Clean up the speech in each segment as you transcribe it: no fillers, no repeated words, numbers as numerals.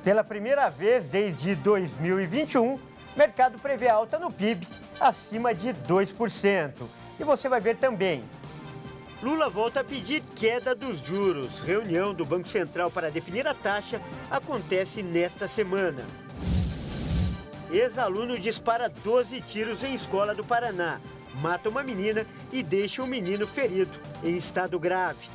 Pela primeira vez desde 2021, o mercado prevê alta no PIB acima de 2%. E você vai ver também. Lula volta a pedir queda dos juros. Reunião do Banco Central para definir a taxa acontece nesta semana. Ex-aluno dispara 12 tiros em escola do Paraná. Mata uma menina e deixa um menino ferido, em estado grave.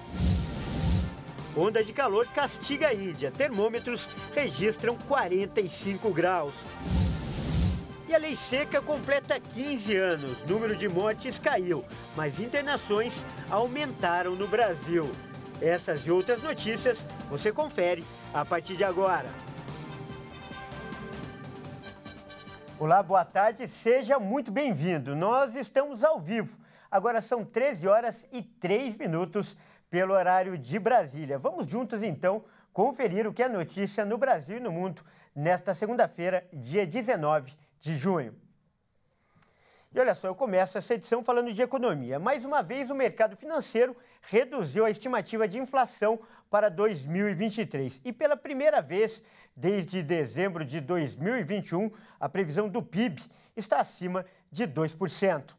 Onda de calor castiga a Índia. Termômetros registram 45 graus. E a lei seca completa 15 anos. Número de mortes caiu, mas internações aumentaram no Brasil. Essas e outras notícias você confere a partir de agora. Olá, boa tarde, seja muito bem-vindo. Nós estamos ao vivo. Agora são 13 horas e 3 minutos pelo horário de Brasília. Vamos juntos, então, conferir o que é notícia no Brasil e no mundo nesta segunda-feira, dia 19 de junho. E olha só, eu começo essa edição falando de economia. Mais uma vez, o mercado financeiro reduziu a estimativa de inflação para 2023. E pela primeira vez desde dezembro de 2021, a previsão do PIB está acima de 2%.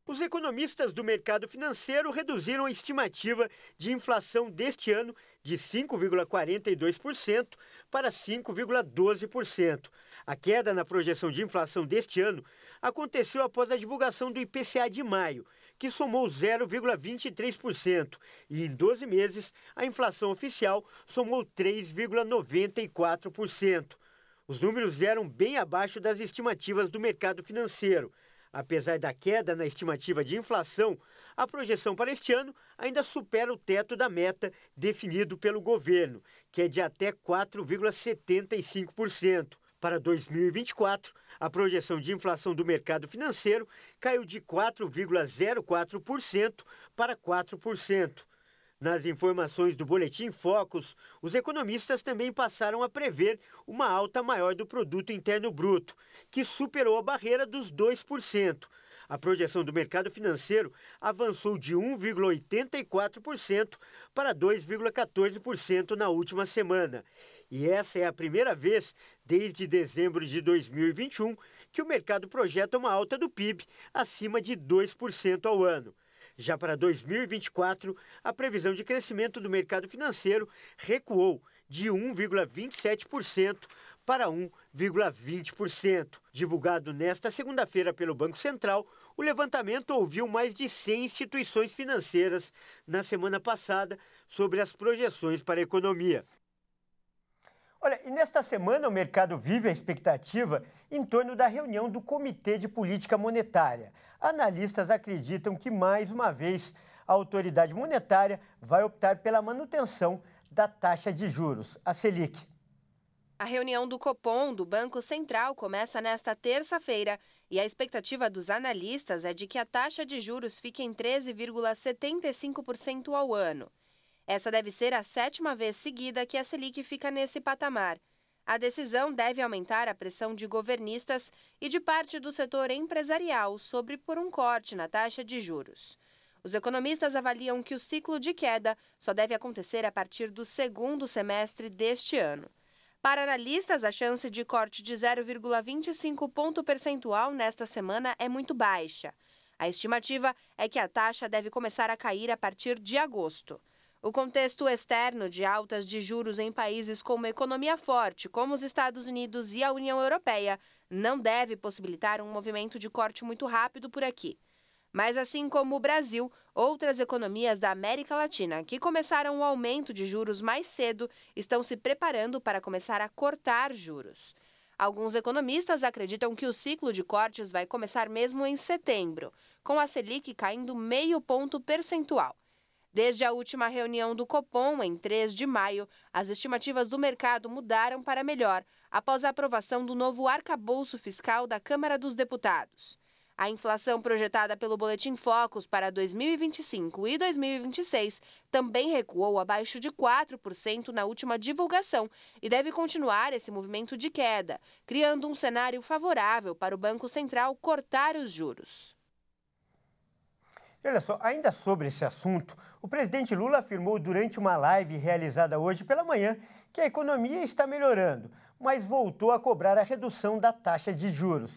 Os economistas do mercado financeiro reduziram a estimativa de inflação deste ano de 5,42% para 5,12%. A queda na projeção de inflação deste ano aconteceu após a divulgação do IPCA de maio, que somou 0,23%, e em 12 meses a inflação oficial somou 3,94%. Os números vieram bem abaixo das estimativas do mercado financeiro. Apesar da queda na estimativa de inflação, a projeção para este ano ainda supera o teto da meta definido pelo governo, que é de até 4,75%. Para 2024, a projeção de inflação do mercado financeiro caiu de 4,04% para 4%. Nas informações do Boletim Focus, os economistas também passaram a prever uma alta maior do Produto Interno Bruto, que superou a barreira dos 2%. A projeção do mercado financeiro avançou de 1,84% para 2,14% na última semana. E essa é a primeira vez desde dezembro de 2021 que o mercado projeta uma alta do PIB acima de 2% ao ano. Já para 2024, a previsão de crescimento do mercado financeiro recuou de 1,27% para 1,20%. Divulgado nesta segunda-feira pelo Banco Central, o levantamento ouviu mais de 100 instituições financeiras na semana passada sobre as projeções para a economia. Olha, e nesta semana o mercado vive a expectativa em torno da reunião do Comitê de Política Monetária. Analistas acreditam que, mais uma vez, a autoridade monetária vai optar pela manutenção da taxa de juros, a Selic. A reunião do Copom, do Banco Central, começa nesta terça-feira e a expectativa dos analistas é de que a taxa de juros fique em 13,75% ao ano. Essa deve ser a 7ª vez seguida que a Selic fica nesse patamar. A decisão deve aumentar a pressão de governistas e de parte do setor empresarial por um corte na taxa de juros. Os economistas avaliam que o ciclo de queda só deve acontecer a partir do segundo semestre deste ano. Para analistas, a chance de corte de 0,25 ponto percentual nesta semana é muito baixa. A estimativa é que a taxa deve começar a cair a partir de agosto. O contexto externo de altas de juros em países com uma economia forte, como os Estados Unidos e a União Europeia, não deve possibilitar um movimento de corte muito rápido por aqui. Mas assim como o Brasil, outras economias da América Latina que começaram o aumento de juros mais cedo estão se preparando para começar a cortar juros. Alguns economistas acreditam que o ciclo de cortes vai começar mesmo em setembro, com a Selic caindo meio ponto percentual. Desde a última reunião do Copom, em 3 de maio, as estimativas do mercado mudaram para melhor após a aprovação do novo arcabouço fiscal da Câmara dos Deputados. A inflação projetada pelo Boletim Focus para 2025 e 2026 também recuou abaixo de 4% na última divulgação e deve continuar esse movimento de queda, criando um cenário favorável para o Banco Central cortar os juros. E olha só, ainda sobre esse assunto, o presidente Lula afirmou durante uma live realizada hoje pela manhã que a economia está melhorando, mas voltou a cobrar a redução da taxa de juros.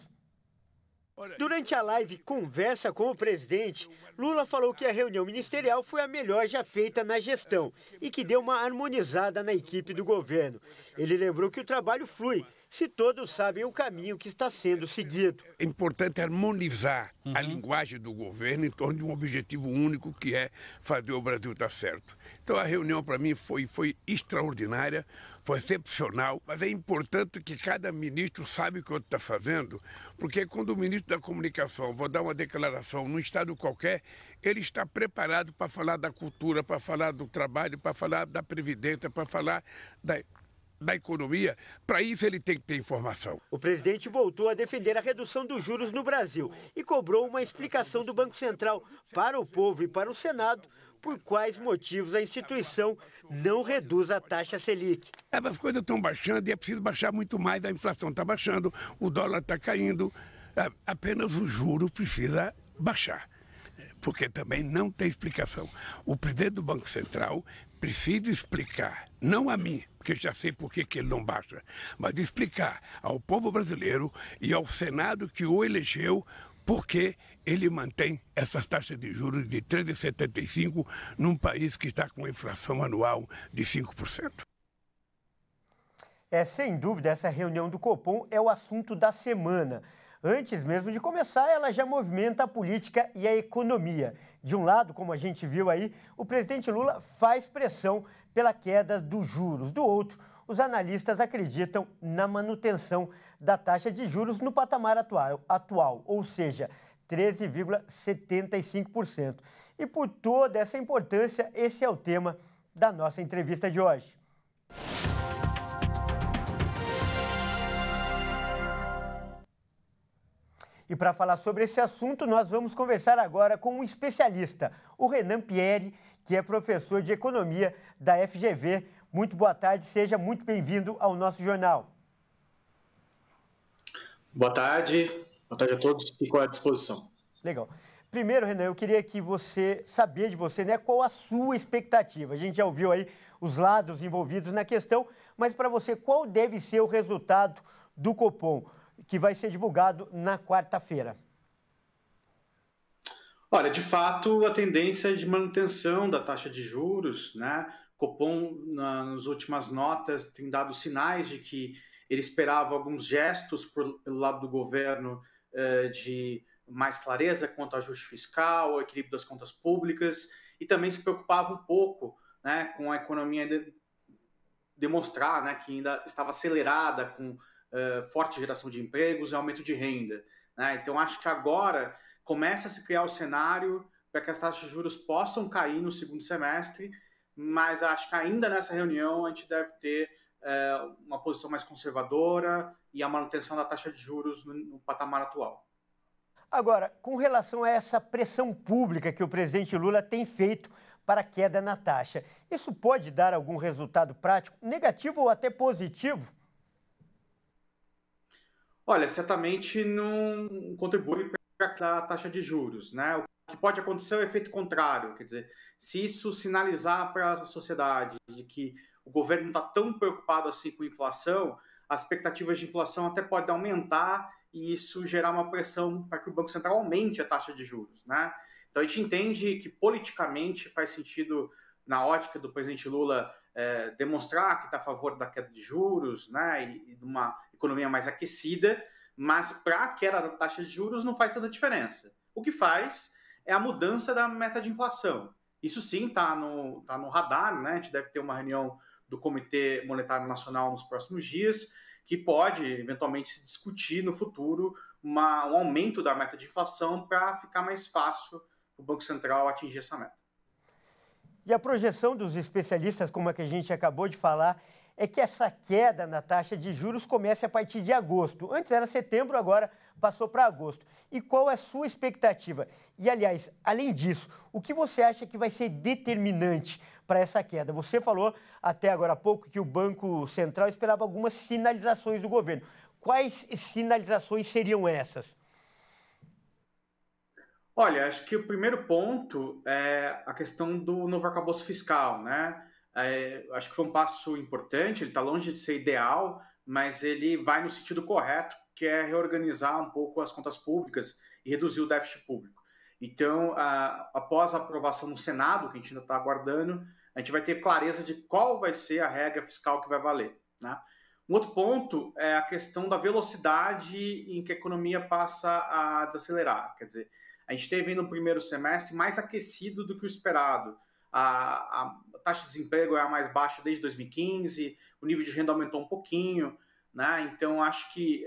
Durante a live Conversa com o Presidente, Lula falou que a reunião ministerial foi a melhor já feita na gestão e que deu uma harmonizada na equipe do governo. Ele lembrou que o trabalho flui, se todos sabem o caminho que está sendo seguido. É importante harmonizar a linguagem do governo em torno de um objetivo único, que é fazer o Brasil dar certo. Então a reunião para mim foi extraordinária, foi excepcional, mas é importante que cada ministro saiba o que o outro está fazendo, porque quando o ministro da Comunicação vai dar uma declaração num estado qualquer, ele está preparado para falar da cultura, para falar do trabalho, para falar da previdência, para falar da economia. Para isso ele tem que ter informação. O presidente voltou a defender a redução dos juros no Brasil e cobrou uma explicação do Banco Central para o povo e para o Senado por quais motivos a instituição não reduz a taxa Selic. As coisas estão baixando e é preciso baixar muito mais. A inflação está baixando, o dólar está caindo, apenas o juro precisa baixar. Porque também não tem explicação. O presidente do Banco Central precisa explicar, não a mim, porque já sei por que ele não baixa, mas explicar ao povo brasileiro e ao Senado que o elegeu por que ele mantém essas taxas de juros de 13,75 num país que está com inflação anual de 5%. Sem dúvida, essa reunião do Copom é o assunto da semana. Antes mesmo de começar, ela já movimenta a política e a economia. De um lado, como a gente viu aí, o presidente Lula faz pressão pela queda dos juros. Do outro, os analistas acreditam na manutenção da taxa de juros no patamar atual, ou seja, 13,75%. E por toda essa importância, esse é o tema da nossa entrevista de hoje. E para falar sobre esse assunto, nós vamos conversar agora com um especialista, o Renan Pierre, que é professor de Economia da FGV. Muito boa tarde, seja muito bem-vindo ao nosso jornal. Boa tarde a todos, fico à disposição. Legal. Primeiro, Renan, eu queria saber de você, né, qual a sua expectativa. A gente já ouviu aí os lados envolvidos na questão, mas para você, qual deve ser o resultado do Copom, que vai ser divulgado na quarta-feira? Olha, de fato, a tendência é de manutenção da taxa de juros, né? Copom, nas últimas notas, tem dado sinais de que ele esperava alguns gestos pelo lado do governo de mais clareza quanto ao ajuste fiscal, ao equilíbrio das contas públicas, e também se preocupava um pouco, né, com a economia demonstrar, né, que ainda estava acelerada com forte geração de empregos e aumento de renda, né? Então, acho que agora começa a se criar o cenário para que as taxas de juros possam cair no segundo semestre, mas acho que ainda nessa reunião a gente deve ter uma posição mais conservadora e a manutenção da taxa de juros no patamar atual. Agora, com relação a essa pressão pública que o presidente Lula tem feito para a queda na taxa, isso pode dar algum resultado prático, negativo ou até positivo? Olha, certamente não contribui para a taxa de juros, né? O que pode acontecer é o efeito contrário, quer dizer, se isso sinalizar para a sociedade de que o governo não está tão preocupado assim com a inflação, as expectativas de inflação até podem aumentar e isso gerar uma pressão para que o Banco Central aumente a taxa de juros, né? Então a gente entende que politicamente faz sentido, na ótica do presidente Lula, demonstrar que está a favor da queda de juros, né, e de uma economia mais aquecida, mas para a queda da taxa de juros não faz tanta diferença. O que faz é a mudança da meta de inflação. Isso sim está no radar, né? A gente deve ter uma reunião do Comitê Monetário Nacional nos próximos dias, que pode eventualmente se discutir no futuro um aumento da meta de inflação para ficar mais fácil o Banco Central atingir essa meta. E a projeção dos especialistas, como a que a gente acabou de falar, é que essa queda na taxa de juros comece a partir de agosto. Antes era setembro, agora passou para agosto. E qual é a sua expectativa? E, aliás, além disso, o que você acha que vai ser determinante para essa queda? Você falou até agora há pouco que o Banco Central esperava algumas sinalizações do governo. Quais sinalizações seriam essas? Olha, acho que o primeiro ponto é a questão do novo arcabouço fiscal, né? acho que foi um passo importante, ele está longe de ser ideal, mas ele vai no sentido correto, que é reorganizar um pouco as contas públicas e reduzir o déficit público. Então, após a aprovação no Senado, que a gente ainda está aguardando, a gente vai ter clareza de qual vai ser a regra fiscal que vai valer, né? Um outro ponto é a questão da velocidade em que a economia passa a desacelerar. Quer dizer, a gente teve no primeiro semestre mais aquecido do que o esperado. A taxa de desemprego é a mais baixa desde 2015, o nível de renda aumentou um pouquinho, né? Então, acho que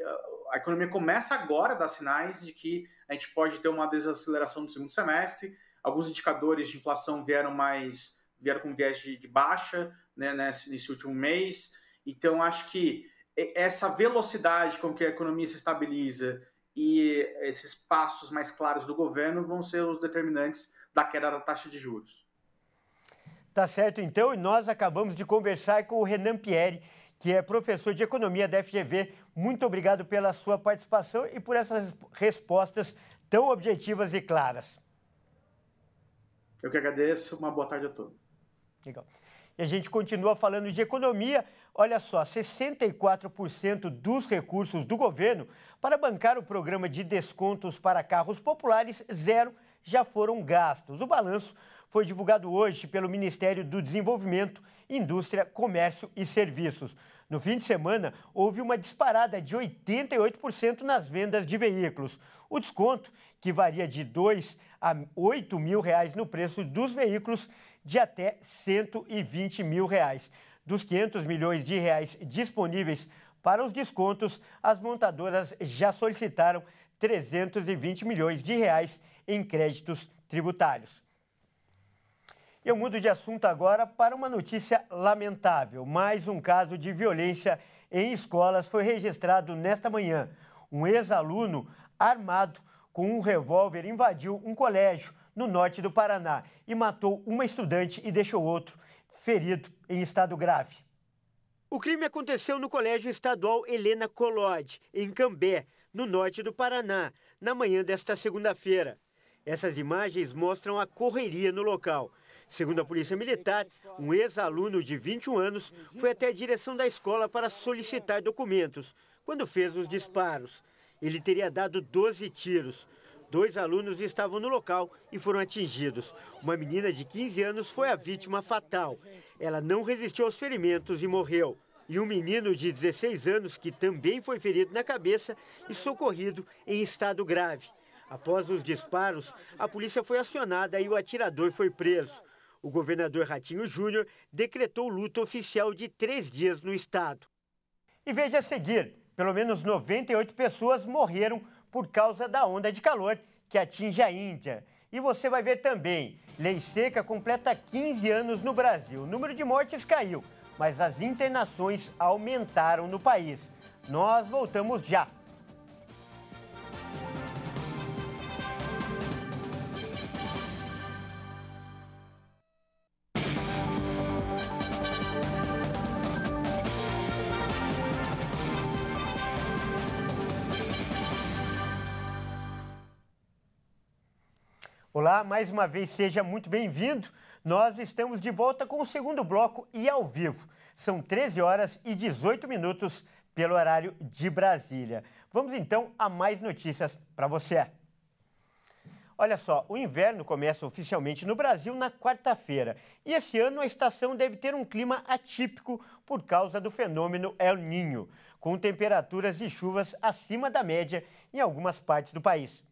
a economia começa agora a dar sinais de que a gente pode ter uma desaceleração no segundo semestre. Alguns indicadores de inflação vieram com viés de baixa, né, nesse último mês. Então, acho que essa velocidade com que a economia se estabiliza e esses passos mais claros do governo vão ser os determinantes da queda da taxa de juros. Tá certo, então, e nós acabamos de conversar com o Renan Pieri, que é professor de Economia da FGV. Muito obrigado pela sua participação e por essas respostas tão objetivas e claras. Eu que agradeço. Uma boa tarde a todos. Legal. E a gente continua falando de economia. Olha só, 64% dos recursos do governo para bancar o programa de descontos para carros populares zero já foram gastos. O balanço foi divulgado hoje pelo Ministério do Desenvolvimento, Indústria, Comércio e Serviços. No fim de semana, houve uma disparada de 88% nas vendas de veículos. O desconto, que varia de R$2 a R$8 mil no preço dos veículos, de até R$120 mil. Dos 500 milhões de reais disponíveis para os descontos, as montadoras já solicitaram 320 milhões de reais em créditos tributários. Eu mudo de assunto agora para uma notícia lamentável. Mais um caso de violência em escolas foi registrado nesta manhã. Um ex-aluno armado com um revólver invadiu um colégio no norte do Paraná e matou uma estudante e deixou outro ferido em estado grave. O crime aconteceu no Colégio Estadual Helena Collodi, em Cambé, no norte do Paraná, na manhã desta segunda-feira. Essas imagens mostram a correria no local. Segundo a Polícia Militar, um ex-aluno de 21 anos foi até a direção da escola para solicitar documentos, quando fez os disparos. Ele teria dado 12 tiros. 2 alunos estavam no local e foram atingidos. Uma menina de 15 anos foi a vítima fatal. Ela não resistiu aos ferimentos e morreu. E um menino de 16 anos, que também foi ferido na cabeça e socorrido em estado grave. Após os disparos, a polícia foi acionada e o atirador foi preso. O governador Ratinho Júnior decretou luto oficial de 3 dias no estado. E veja a seguir, pelo menos 98 pessoas morreram por causa da onda de calor que atinge a Índia. E você vai ver também, lei seca completa 15 anos no Brasil. O número de mortes caiu, mas as internações aumentaram no país. Nós voltamos já. Olá, mais uma vez seja muito bem-vindo. Nós estamos de volta com o segundo bloco e ao vivo. São 13 horas e 18 minutos pelo horário de Brasília. Vamos então a mais notícias para você. Olha só, o inverno começa oficialmente no Brasil na quarta-feira. E esse ano a estação deve ter um clima atípico por causa do fenômeno El Niño, com temperaturas e chuvas acima da média em algumas partes do país.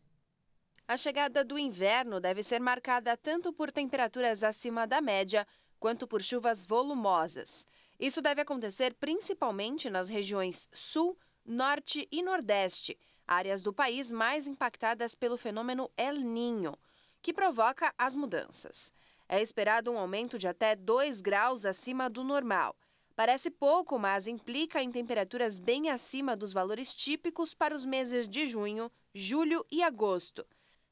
A chegada do inverno deve ser marcada tanto por temperaturas acima da média, quanto por chuvas volumosas. Isso deve acontecer principalmente nas regiões Sul, Norte e Nordeste, áreas do país mais impactadas pelo fenômeno El Niño, que provoca as mudanças. É esperado um aumento de até 2 graus acima do normal. Parece pouco, mas implica em temperaturas bem acima dos valores típicos para os meses de junho, julho e agosto.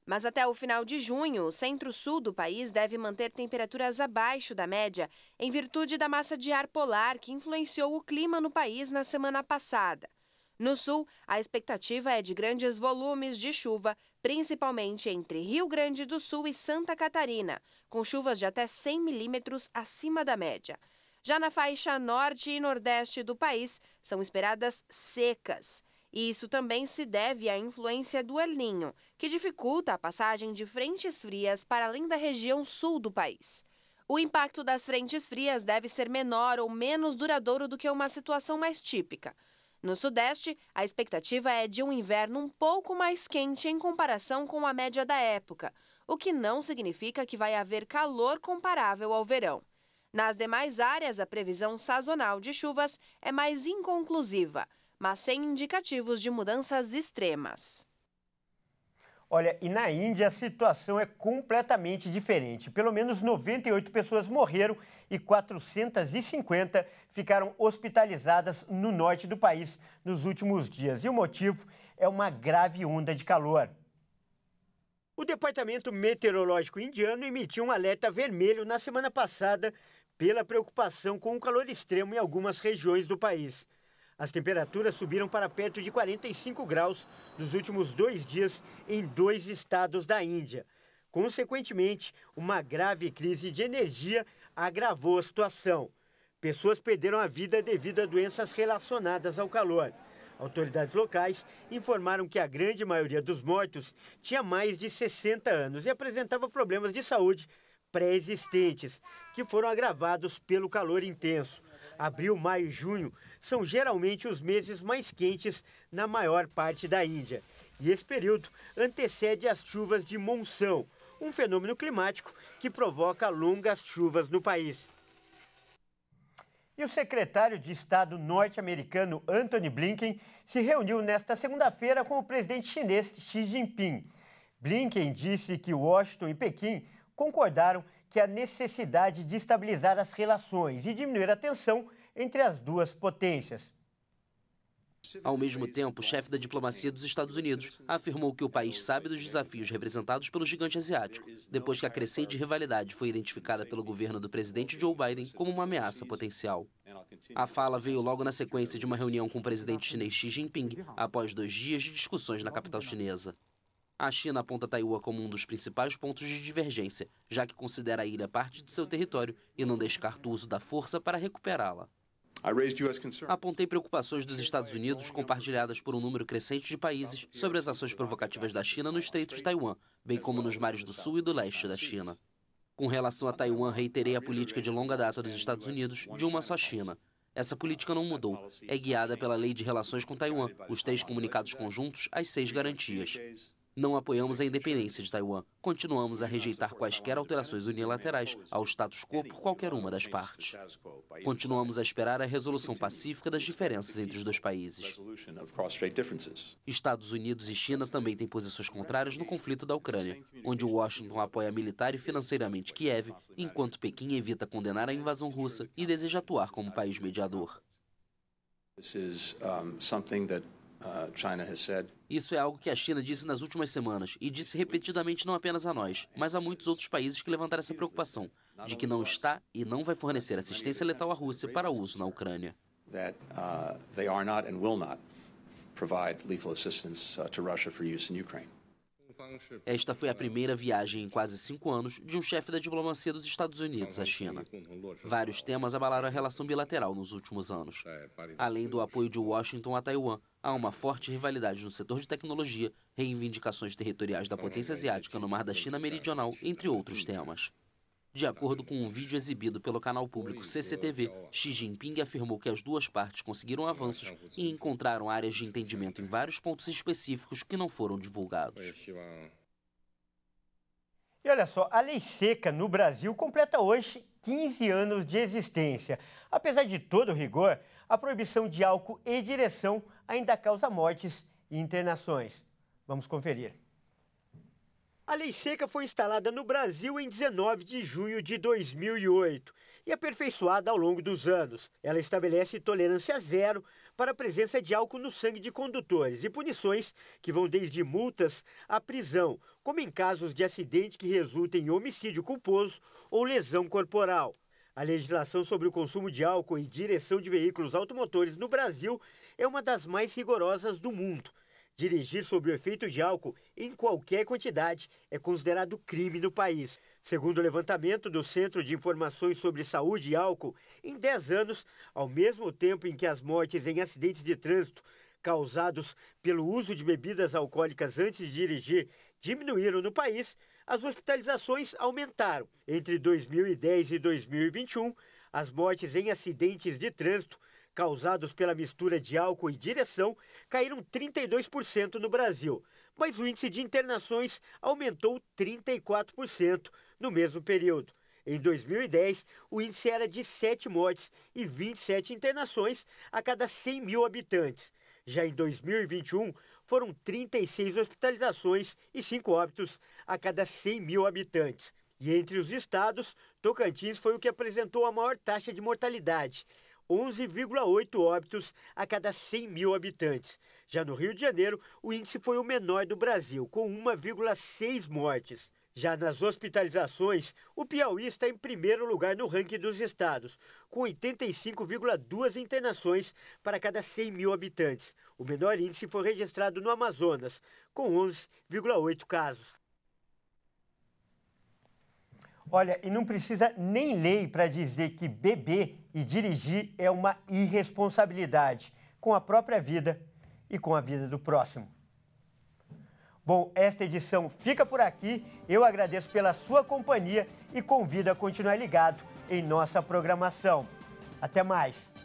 Mas até o final de junho, o centro-sul do país deve manter temperaturas abaixo da média, em virtude da massa de ar polar que influenciou o clima no país na semana passada. No sul, a expectativa é de grandes volumes de chuva, principalmente entre Rio Grande do Sul e Santa Catarina, com chuvas de até 100 milímetros acima da média. Já na faixa norte e nordeste do país, são esperadas secas. E isso também se deve à influência do El Niño, que dificulta a passagem de frentes frias para além da região sul do país. O impacto das frentes frias deve ser menor ou menos duradouro do que uma situação mais típica. No Sudeste, a expectativa é de um inverno um pouco mais quente em comparação com a média da época, o que não significa que vai haver calor comparável ao verão. Nas demais áreas, a previsão sazonal de chuvas é mais inconclusiva, mas sem indicativos de mudanças extremas. Olha, e na Índia a situação é completamente diferente. Pelo menos 98 pessoas morreram e 450 ficaram hospitalizadas no norte do país nos últimos dias. E o motivo é uma grave onda de calor. O Departamento Meteorológico indiano emitiu um alerta vermelho na semana passada pela preocupação com o calor extremo em algumas regiões do país. As temperaturas subiram para perto de 45 graus nos últimos 2 dias em 2 estados da Índia. Consequentemente, uma grave crise de energia agravou a situação. Pessoas perderam a vida devido a doenças relacionadas ao calor. Autoridades locais informaram que a grande maioria dos mortos tinha mais de 60 anos e apresentava problemas de saúde pré-existentes, que foram agravados pelo calor intenso. Abril, maio e junho são geralmente os meses mais quentes na maior parte da Índia. E esse período antecede as chuvas de monção, um fenômeno climático que provoca longas chuvas no país. E o secretário de Estado norte-americano Antony Blinken se reuniu nesta segunda-feira com o presidente chinês Xi Jinping. Blinken disse que Washington e Pequim concordaram que há necessidade de estabilizar as relações e diminuir a tensão entre as duas potências. Ao mesmo tempo, o chefe da diplomacia dos Estados Unidos afirmou que o país sabe dos desafios representados pelo gigante asiático, depois que a crescente rivalidade foi identificada pelo governo do presidente Joe Biden como uma ameaça potencial. A fala veio logo na sequência de uma reunião com o presidente chinês Xi Jinping, após 2 dias de discussões na capital chinesa. A China aponta Taiwan como um dos principais pontos de divergência, já que considera a ilha parte de seu território e não descarta o uso da força para recuperá-la. Apontei preocupações dos Estados Unidos, compartilhadas por um número crescente de países, sobre as ações provocativas da China no Estreito de Taiwan, bem como nos mares do sul e do leste da China. Com relação a Taiwan, reiterei a política de longa data dos Estados Unidos de uma só China. Essa política não mudou. É guiada pela Lei de Relações com Taiwan, os 3 comunicados conjuntos, as 6 garantias. Não apoiamos a independência de Taiwan. Continuamos a rejeitar quaisquer alterações unilaterais ao status quo por qualquer uma das partes. Continuamos a esperar a resolução pacífica das diferenças entre os 2 países. Estados Unidos e China também têm posições contrárias no conflito da Ucrânia, onde Washington apoia militar e financeiramente Kiev, enquanto Pequim evita condenar a invasão russa e deseja atuar como país mediador. Isso é algo que a China disse nas últimas semanas e disse repetidamente não apenas a nós, mas a muitos outros países que levantaram essa preocupação de que não está e não vai fornecer assistência letal à Rússia para uso na Ucrânia. Esta foi a primeira viagem em quase 5 anos de um chefe da diplomacia dos Estados Unidos à China. Vários temas abalaram a relação bilateral nos últimos anos. Além do apoio de Washington a Taiwan, há uma forte rivalidade no setor de tecnologia, reivindicações territoriais da potência asiática no Mar da China Meridional, entre outros temas. De acordo com um vídeo exibido pelo canal público CCTV, Xi Jinping afirmou que as duas partes conseguiram avanços e encontraram áreas de entendimento em vários pontos específicos que não foram divulgados. E olha só, a lei seca no Brasil completa hoje 15 anos de existência. Apesar de todo o rigor, a proibição de álcool e direção ainda causa mortes e internações. Vamos conferir. A lei seca foi instalada no Brasil em 19 de junho de 2008 e aperfeiçoada ao longo dos anos. Ela estabelece tolerância zero para a presença de álcool no sangue de condutores e punições que vão desde multas à prisão, como em casos de acidente que resultem em homicídio culposo ou lesão corporal. A legislação sobre o consumo de álcool e direção de veículos automotores no Brasil é uma das mais rigorosas do mundo. Dirigir sob o efeito de álcool em qualquer quantidade é considerado crime no país. Segundo o levantamento do Centro de Informações sobre Saúde e Álcool, em 10 anos, ao mesmo tempo em que as mortes em acidentes de trânsito causados pelo uso de bebidas alcoólicas antes de dirigir diminuíram no país, as hospitalizações aumentaram. Entre 2010 e 2021, as mortes em acidentes de trânsito causados pela mistura de álcool e direção caíram 32% no Brasil, mas o índice de internações aumentou 34% no mesmo período. Em 2010, o índice era de 7 mortes e 27 internações a cada 100 mil habitantes. Já em 2021, foram 36 hospitalizações e 5 óbitos a cada 100 mil habitantes. E entre os estados, Tocantins foi o que apresentou a maior taxa de mortalidade, 11,8 óbitos a cada 100 mil habitantes. Já no Rio de Janeiro, o índice foi o menor do Brasil, com 1,6 mortes. Já nas hospitalizações, o Piauí está em primeiro lugar no ranking dos estados, com 85,2 internações para cada 100 mil habitantes. O menor índice foi registrado no Amazonas, com 11,8 casos. Olha, e não precisa nem lei para dizer que beber e dirigir é uma irresponsabilidade com a própria vida e com a vida do próximo. Bom, esta edição fica por aqui. Eu agradeço pela sua companhia e convido a continuar ligado em nossa programação. Até mais!